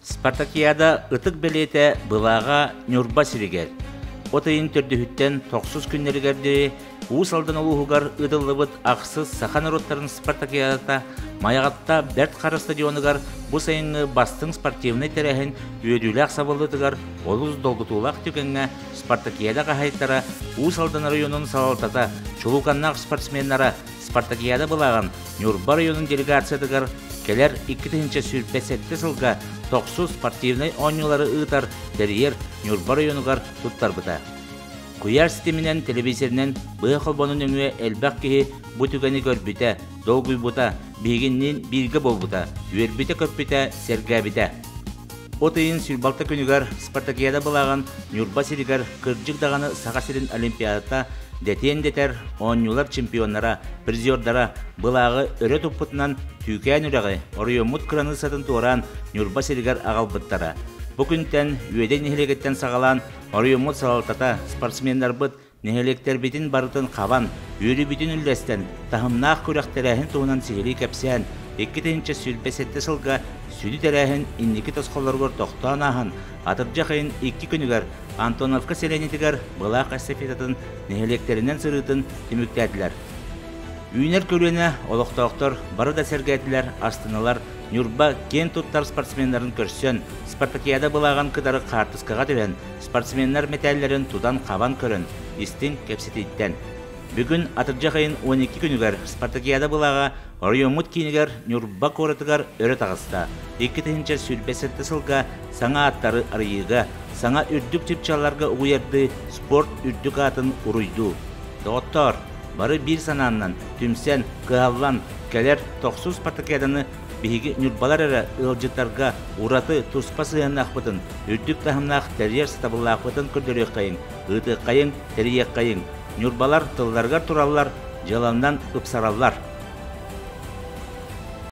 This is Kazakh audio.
Спартакиада ытык белете былаға Нюрба сиригер. Отайын төрдүхүттен тоқсыз күннергердері уыс алдан олуғығар ыдылыбыт ақсыз сахан роттарын Спартакиадата маяғатта бәрт қара стадионыгар бұ сайынғы бастың спортивный тәрәхін өйділі ақсабылдытығар олыз долгытулақ түкенге Спартакиада қағайттара уыс алдан районын салалтата чулуканнақ спортсменнара Спартакиада былаған Нюрба районын делегациядығар келер 2-ші сүрпесетті сылға тоқсыз спортивный ойнулары ұйтар дәрiyер Нюрба районығар тұттар бұта. Кuyar sisteminen televizörünen bu xolbonun öňüne elbaq ki bu tügeni görbitte, dolguy buta, biginnin bilgi bol buta, üyerbite köpbite, sergabite. Otayın sülbalta könügar Spartakiyada bulagan Nurba sirigar kırcık dağını Sağasirin Olimpiyadata deten deter oyuncular çempionlara, prizordara bulağı öre toputnan tüken urağı oriyomut kranı satın tuğran Nurba sirigar ağalbıttara. Bugünden üyeden neheleketten sağalan oriyomut salaltata sportsmenler bıt nehelekter bitin barıtın kavan, yürü bitin üllesten tahımnaq kurakterehin tuğunan sihiri kapsayan 2-ші сүлбесетті сылға сүді тәрәхін иннекі тосқоларғыр тоқтан ағын атыржа қайын 2 күнігер Антоновка селенетігер бұлақ эстафетатын нехелектерінен сырытын теміктәділер. Үйінер көріне олықтауқтар бары да сәргәділер астыналар Нюрба кен тұттар спортсменларын көрсен, Спартакиада бұлаған қыдары қартысқаға түрен, спортсменлер металлерін тудан қаван көрін, істің кепсетейттен. Бүгін атыржа қайын 12 күнігер Спартакиада бұлаға орiyomut кинигер Нюрба коратыгар өрі тағыста. 2-ші сүлбесетті сылға саңа аттары арыйыға, саңа үрдік чипчаларға ұғырды спорт үрдік атын ұруйду. Доғыттар, бары бір сананнан, түмсен, қығаллан, кәлер 9 Спартакиаданы биһиги Нюрбалар әрі ылжыттарға ураты туспа сыйын ақпытын, үрдік тахымнақ тәрiyер стабылы ақпытын күрдірек қайын, ұты қайын, тәрiyek қайын. Нюрбалар тылларғар тураллар, жаландан ұпсараллар.